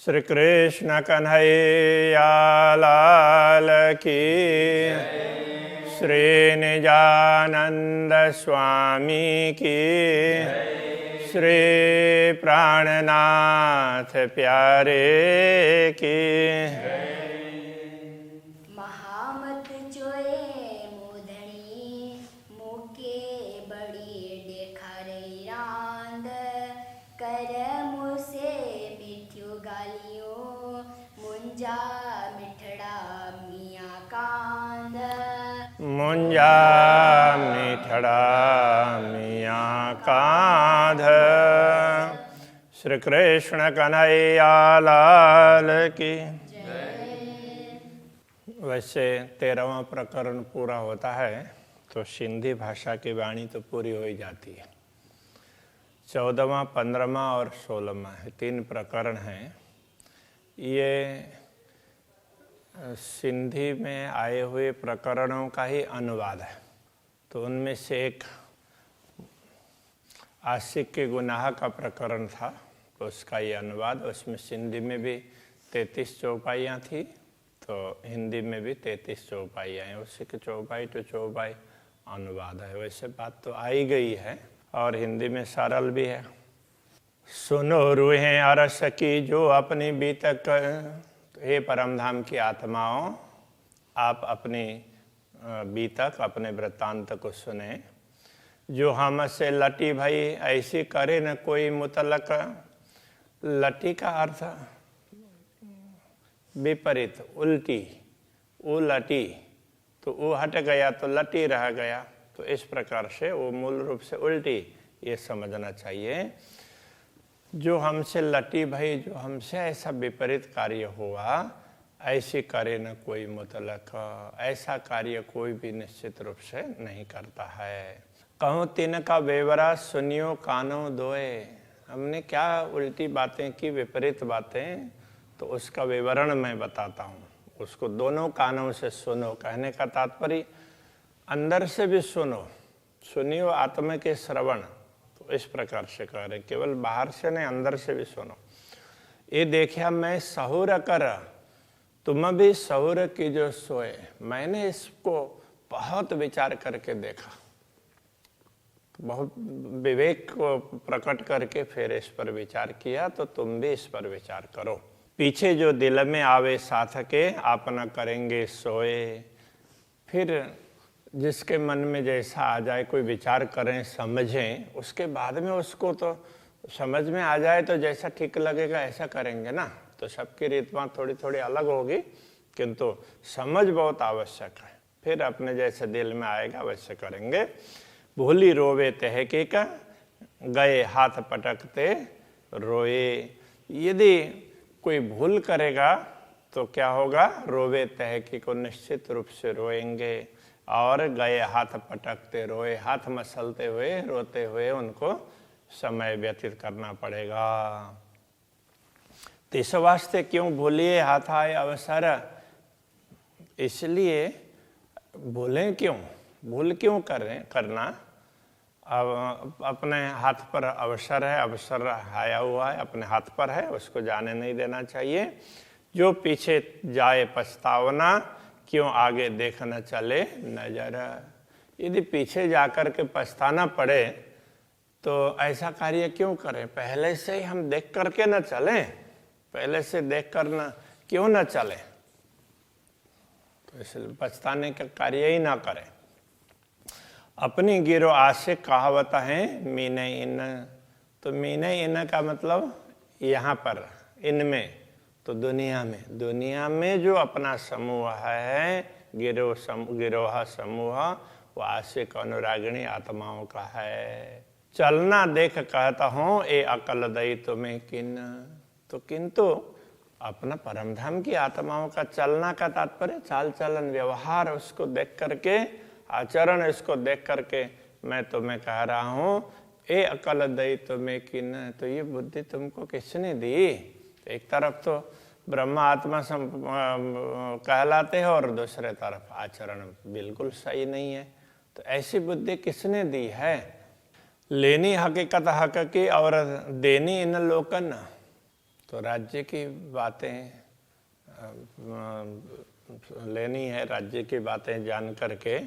श्री कृष्ण कन्हैया लाल की, श्री निजानंद स्वामी की, श्री प्राणनाथ प्यारे की। महामत जोए मोधनी मुके बड़ी देखारे रांद कर मुसे मिठ्यू गालियों मुंजा मिठड़ा मिया कांद। मुंजा मिठड़ा मिया कांध। श्री कृष्ण कन्हैया लाल की। वैसे 13वां प्रकरण पूरा होता है तो सिंधी भाषा की वाणी तो पूरी हो ही जाती है। 14वां, 15वां और 16वां 3 प्रकरण हैं। ये सिंधी में आए हुए प्रकरणों का ही अनुवाद है। तो उनमें से एक आशिक के गुनाह का प्रकरण था, उसका ये अनुवाद। उसमें सिंधी में भी 33 चौपाइयाँ थी, तो हिंदी में भी 33 चौपाइयाँ हैं। उसी के चौपाई टू चौपाई अनुवाद है। वैसे बात तो आई गई है और हिंदी में सरल भी है। सुनो रूहें अरस की जो अपनी बीतक, हे परमधाम की आत्माओं, आप अपनी बीतक, अपने वृत्तांत को सुने। जो हमसे लटी भई ऐसी करे न कोई मुतलक। लटी का अर्थ विपरीत, उल्टी। वो लटी तो वो हट गया तो लटी रह गया, तो इस प्रकार से वो मूल रूप से उल्टी, ये समझना चाहिए। जो हमसे लटी भई, जो हमसे ऐसा विपरीत कार्य हुआ, ऐसी करे न कोई मुतलक। ऐसा कार्य कोई भी निश्चित रूप से नहीं करता है। कहूँ तिन का बेवरा सुनियो कानों दोए। हमने क्या उल्टी बातें की, विपरीत बातें, तो उसका विवरण मैं बताता हूँ। उसको दोनों कानों से सुनो। कहने का तात्पर्य अंदर से भी सुनो, सुनियो आत्मा के श्रवण। तो इस प्रकार से कह रहे, केवल बाहर से नहीं, अंदर से भी सुनो। ये देखा मैं सहूर कर, तुम भी सहूर की जो सोए। मैंने इसको बहुत विचार करके देखा, बहुत विवेक को प्रकट करके फिर इस पर विचार किया, तो तुम भी इस पर विचार करो। पीछे जो दिल में आवे साथ के, आप न करेंगे सोए। फिर जिसके मन में जैसा आ जाए, कोई विचार करें, समझें, उसके बाद में उसको तो समझ में आ जाए तो जैसा ठीक लगेगा ऐसा करेंगे ना। तो सबकी रीतवां थोड़ी थोड़ी अलग होगी, किंतु समझ बहुत आवश्यक है। फिर अपने जैसे दिल में आएगा वैसे करेंगे। भूली रोवे तहके का, गए हाथ पटकते रोए। यदि कोई भूल करेगा तो क्या होगा? रोवे तहकी को निश्चित रूप से रोएंगे। और गए हाथ पटकते रोए, हाथ मसलते हुए, रोते हुए उनको समय व्यतीत करना पड़ेगा। तो इस वास्ते क्यों भूलिए हाथ आए अवसर। इसलिए भूलें क्यों, भूल क्यों करना। अब अपने हाथ पर अवसर है, अवसर आया हुआ है, अपने हाथ पर है, उसको जाने नहीं देना चाहिए। जो पीछे जाए पछतावना, क्यों आगे देख न चले नजर। यदि पीछे जाकर के पछताना पड़े तो ऐसा कार्य क्यों करें? पहले से ही हम देख करके न चलें, पहले से देख कर न क्यों न चलें। तो इसलिए पछताने का कार्य ही ना करें। अपनी गिरो आशे कहावत है मीने इन। तो मीने इन का मतलब यहाँ पर, इनमें, तो दुनिया में जो अपना समूह है, गिरोह समूह, वो आशिक अनुरागिणी आत्माओं का है। चलना देख कहता हूँ ए अकल दई तुम्हें किन। तो किंतु अपना परमधाम की आत्माओं का चलना का तात्पर्य चाल चलन व्यवहार, उसको देख करके, आचरण इसको देख करके मैं तुम्हें कह रहा हूँ ए अकल दई तुम्हें किन। तो ये बुद्धि तुमको किसने दी? एक तरफ तो ब्रह्मा आत्मा कहलाते हैं और दूसरे तरफ आचरण बिल्कुल सही नहीं है। तो ऐसी बुद्धि किसने दी है? लेनी हकीकत हक की और देनी इन लोकन। तो राज्य की बातें लेनी है, राज्य की बातें जान करके,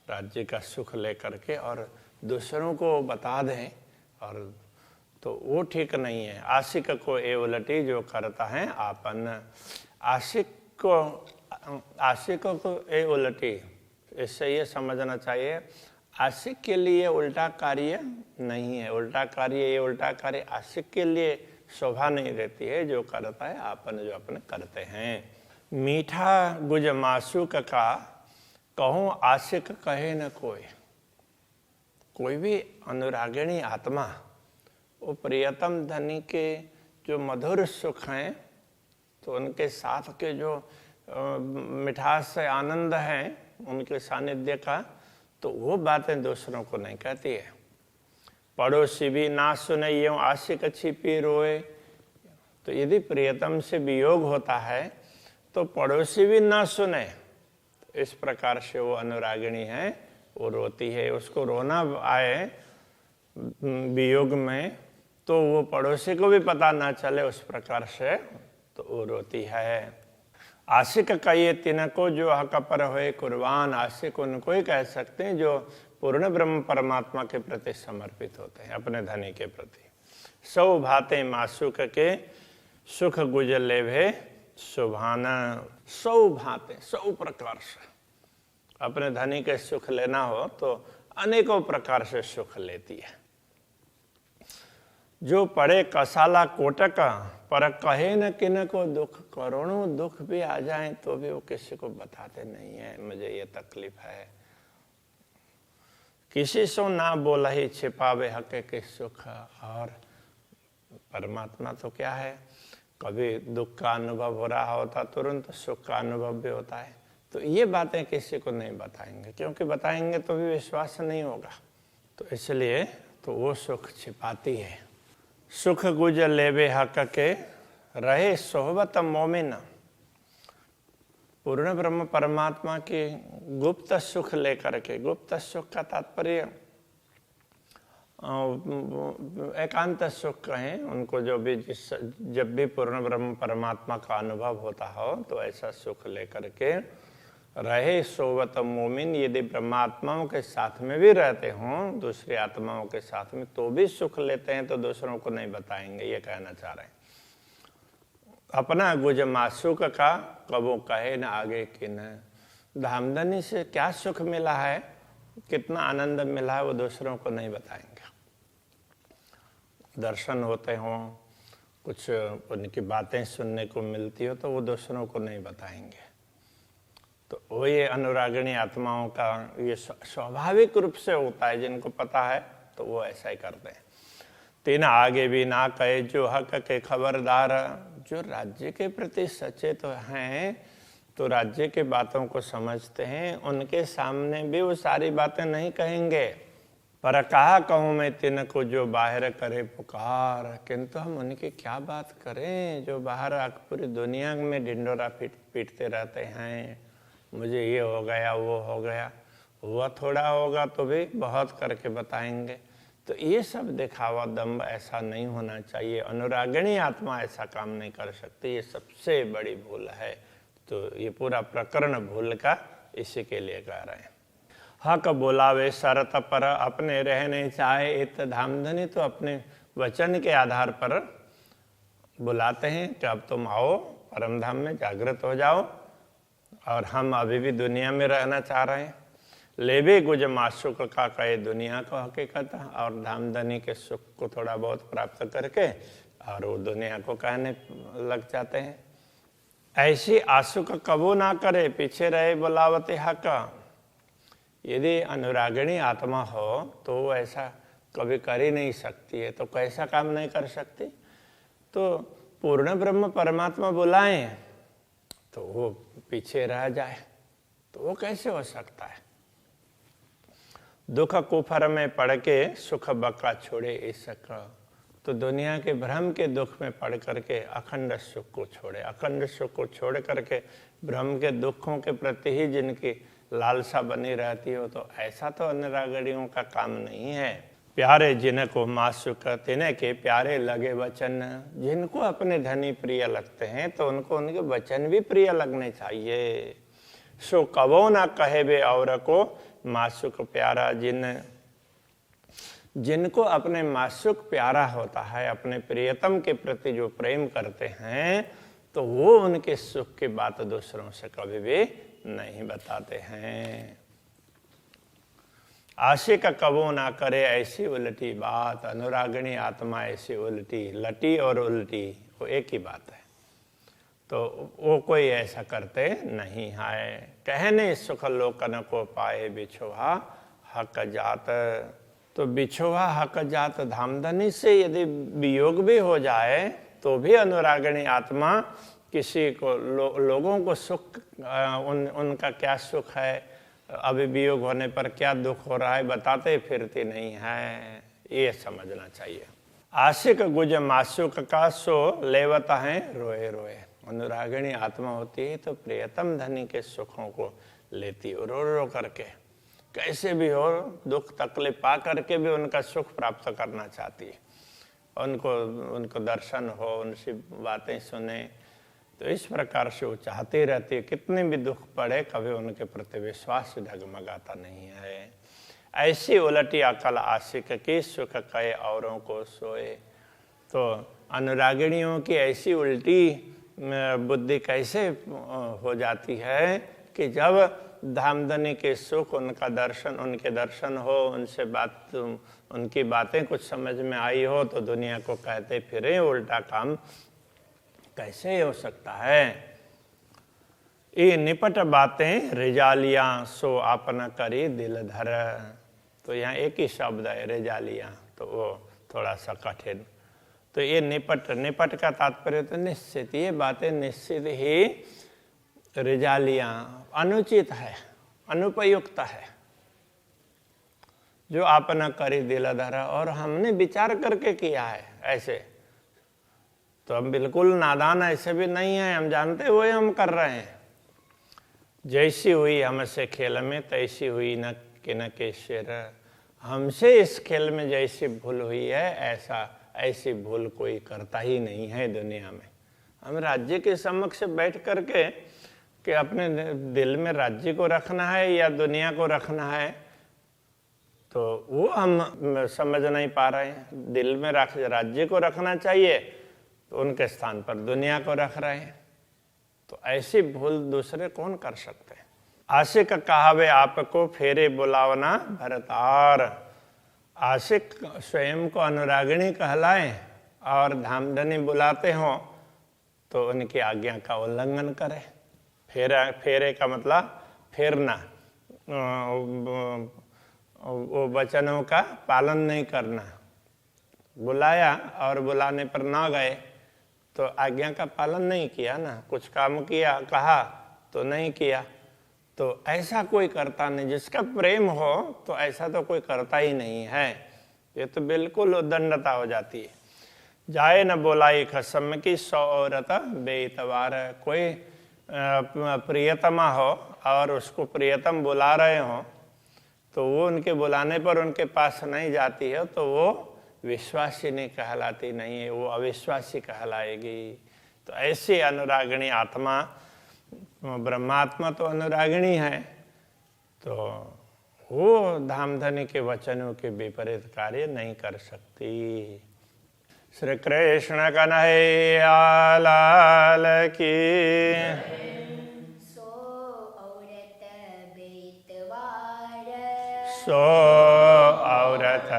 राज्य का सुख ले करके और दूसरों को बता दें, और तो वो ठीक नहीं है। आशिक को ए उलटी जो करता है आपन, आशिकों को ए उलटी, इससे ये समझना चाहिए आशिक के लिए उल्टा कार्य नहीं है। उल्टा कार्य, ये उल्टा कार्य आशिक के लिए शोभा नहीं देती है। जो करता है आपन, जो अपने करते हैं। मीठा गुज मासूक का कहूँ आशिक कहे न कोई। कोई भी अनुरागिणी आत्मा वो प्रियतम धनी के जो मधुर सुख हैं, तो उनके साथ के जो मिठास से आनंद है उनके सानिध्य का, तो वो बातें दूसरों को नहीं कहती है। पड़ोसी भी ना सुने यूं आशिक छिपी रोए। तो यदि प्रियतम से वियोग होता है तो पड़ोसी भी ना सुने, तो इस प्रकार से वो अनुरागिणी है, वो रोती है। उसको रोना आए वियोग में तो वो पड़ोसी को भी पता ना चले, उस प्रकार से तो वो रोती है। आशिक कहिए तिनको जो हक पर होए कुर्बान। आशिक उनको ही कह सकते हैं जो पूर्ण ब्रह्म परमात्मा के प्रति समर्पित होते हैं, अपने धनी के प्रति। सौ भाते मासूक के सुख गुजर लेभे सुभाना। सौ भाते, सौ प्रकार से अपने धनी के सुख लेना हो तो अनेकों प्रकार से सुख लेती है। जो पड़े कसाला कोटक पर कहे न किन को दुख। करोड़ों दुख भी आ जाएं तो भी वो किसी को बताते नहीं है, मुझे ये तकलीफ है। किसी से ना बोला ही छिपावे हक के सुख। और परमात्मा तो क्या है, कभी दुख का अनुभव हो रहा होता तुरंत सुख का अनुभव भी होता है। तो ये बातें किसी को नहीं बताएंगे, क्योंकि बताएंगे तो भी विश्वास नहीं होगा। तो इसलिए तो वो सुख छिपाती है। सुख गुजर लेवे हक के रहे सोहबत मोमिन। पूर्ण ब्रह्म परमात्मा की गुप्त सुख लेकर के, गुप्त सुख का तात्पर्य एकांत सुख कहें उनको, जो भी जब भी पूर्ण ब्रह्म परमात्मा का अनुभव होता हो तो ऐसा सुख लेकर के रहे सोवत मोमिन। यदि ब्रह्मात्माओं के साथ में भी रहते हों, दूसरी आत्माओं के साथ में, तो भी सुख लेते हैं, तो दूसरों को नहीं बताएंगे, ये कहना चाह रहे हैं। अपना गुज मासूक का कबो कहे न आगे किन। धामधनी से क्या सुख मिला है, कितना आनंद मिला है, वो दूसरों को नहीं बताएंगे। दर्शन होते हों, कुछ उनकी बातें सुनने को मिलती हो, तो वो दूसरों को नहीं बताएंगे। तो वो ये अनुरागिणी आत्माओं का ये स्वाभाविक रूप से होता है। जिनको पता है तो वो ऐसा ही करते हैं। तीन आगे भी ना कहे जो हक के खबरदार। जो राज्य के प्रति सचेत हैं, तो राज्य के बातों को समझते हैं, उनके सामने भी वो सारी बातें नहीं कहेंगे। पर कहा कहूँ मैं तिनको जो बाहर करे पुकार। किंतु हम उनकी क्या बात करें जो बाहर पूरी दुनिया में ढिंडोरा पीटते रहते हैं, मुझे ये हो गया, वो हो गया। हुआ थोड़ा होगा तो भी बहुत करके बताएंगे। तो ये सब दिखावा दम्भ ऐसा नहीं होना चाहिए। अनुरागिणी आत्मा ऐसा काम नहीं कर सकती, ये सबसे बड़ी भूल है। तो ये पूरा प्रकरण भूल का इसी के लिए कह रहे हैं। हक बोलावे शरत पर अपने रहने चाहे इत। धामधनी तो अपने वचन के आधार पर बुलाते हैं कि अब तुम आओ परम धाम में, जागृत हो जाओ, और हम अभी भी दुनिया में रहना चाह रहे हैं। लेबे गुज मासूक का कहे दुनिया को हकीकत। और धामधनी के सुख को थोड़ा बहुत प्राप्त करके और वो दुनिया को कहने लग जाते हैं। ऐसी आशुक कबू ना करे पीछे रहे बुलावते हक। यदि अनुरागिणी आत्मा हो तो वो ऐसा कभी कर ही नहीं सकती है। तो कैसा काम नहीं कर सकती? तो पूर्ण ब्रह्म परमात्मा बुलाएं तो वो पीछे रह जाए, तो वो कैसे हो सकता है? दुख कुफर में पड़ के सुख बका छोड़े इसक। तो दुनिया के भ्रम के दुख में पड़ करके अखंड सुख को छोड़े। अखंड सुख को छोड़ करके भ्रम के दुखों के प्रति ही जिनकी लालसा बनी रहती हो, तो ऐसा तो अनुरागिणियों का काम नहीं है। प्यारे जिनको मासुक तिन्हें के प्यारे लगे वचन। जिनको अपने धनी प्रिय लगते हैं तो उनको उनके वचन भी प्रिय लगने चाहिए। सो कबो ना कहे वे और को मासुक प्यारा। जिनको अपने मासुक प्यारा होता है, अपने प्रियतम के प्रति जो प्रेम करते हैं, तो वो उनके सुख की बात दूसरों से कभी भी नहीं बताते हैं। आशिक कबो ना करे ऐसी उल्टी बात। अनुरागिणी आत्मा ऐसी उल्टी, लटी और उल्टी वो एक ही बात है, तो वो कोई ऐसा करते नहीं है। कहने सुख लोकन को पाए बिछोहा हक जात। तो बिछोहा हक जात धामधनी से यदि वियोग भी हो जाए तो भी अनुरागिणी आत्मा किसी को लोगों को सुख उनका क्या सुख है, अभी वियोग होने पर क्या दुख हो रहा है बताते फिरती नहीं है, ये समझना चाहिए। आशिक गुज मासुक का सो लेवता है रोए रोए। अनुरागिणी आत्मा होती है तो प्रियतम धनी के सुखों को लेती है रो रो करके, कैसे भी हो दुख तकलीफ पा करके भी उनका सुख प्राप्त करना चाहती है। उनको दर्शन हो, उनसे बातें सुने, तो इस प्रकार से वो चाहती रहती है। कितने भी दुख पड़े कभी उनके प्रति विश्वास डगमगाता नहीं है। ऐसी उलटी अकल आशिक की सुख कहे औरों को सोए। तो अनुरागिणियों की ऐसी उल्टी बुद्धि कैसे हो जाती है कि जब धामधनी के सुख उनके दर्शन हो, उनसे बात उनकी बातें कुछ समझ में आई हो, तो दुनिया को कहते फिरे उल्टा काम कैसे हो सकता है। ये निपट बातें रिजालियां सो आपना करी दिल धर। तो यहाँ एक ही शब्द है रिजालियां, तो वो थोड़ा सा कठिन। तो ये निपट का तात्पर्य तो निश्चित, ये बातें निश्चित ही रिजालियां अनुचित है, अनुपयुक्त है, जो आपना करी दिल धर। और हमने विचार करके किया है ऐसे, तो हम बिल्कुल नादान ऐसे भी नहीं है, हम जानते हुए हम कर रहे हैं। जैसी हुई हमसे खेल में तैसी हुई न के शेर। हमसे इस खेल में जैसी भूल हुई है ऐसी भूल कोई करता ही नहीं है दुनिया में। हम राज्य के समक्ष बैठ करके कि अपने दिल में राज्य को रखना है या दुनिया को रखना है, तो वो हम समझ नहीं पा रहे हैं। दिल में राज्य को रखना चाहिए तो उनके स्थान पर दुनिया को रख रहे हैं, तो ऐसी भूल दूसरे कौन कर सकते हैं। आशिक कहावे आपको फेरे बुलावना भरतार। आशिक स्वयं को अनुरागिणी कहलाएं और धामधनी बुलाते हों तो उनकी आज्ञा का उल्लंघन करें। फेरे का मतलब फेरना, वो वचनों का पालन नहीं करना। बुलाया और बुलाने पर ना गए तो आज्ञा का पालन नहीं किया ना, कुछ काम किया कहा तो नहीं किया। तो ऐसा कोई करता नहीं, जिसका प्रेम हो तो ऐसा तो कोई करता ही नहीं है। ये तो बिल्कुल उद्दंडता हो जाती है। जाए न बोलाई खसम की 100 औरत बेइतवार। कोई प्रियतमा हो और उसको प्रियतम बुला रहे हो तो वो उनके बुलाने पर उनके पास नहीं जाती है तो वो विश्वासी नहीं कहलाती, नहीं है, वो अविश्वासी कहलाएगी। तो ऐसी अनुरागिणी आत्मा, ब्रह्मात्मा तो अनुरागिणी है, तो वो धामधनी के वचनों के विपरीत कार्य नहीं कर सकती। श्री कृष्ण कन्हैया लाल की। सो औरत बेतवार। सो औरत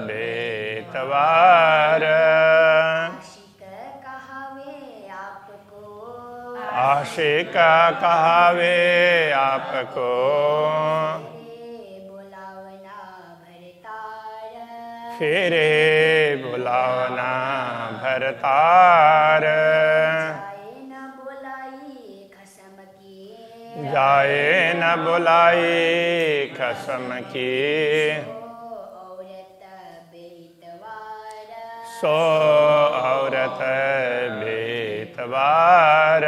बेतवार। आशिक कहावे आपको। आशिक कहावे आपको। बुलावना भरतार। फेरे बुलावना भरतार। जाए न बुलाई खसम की। जाए न बुलाई खसम की। सो औरत बेतवार।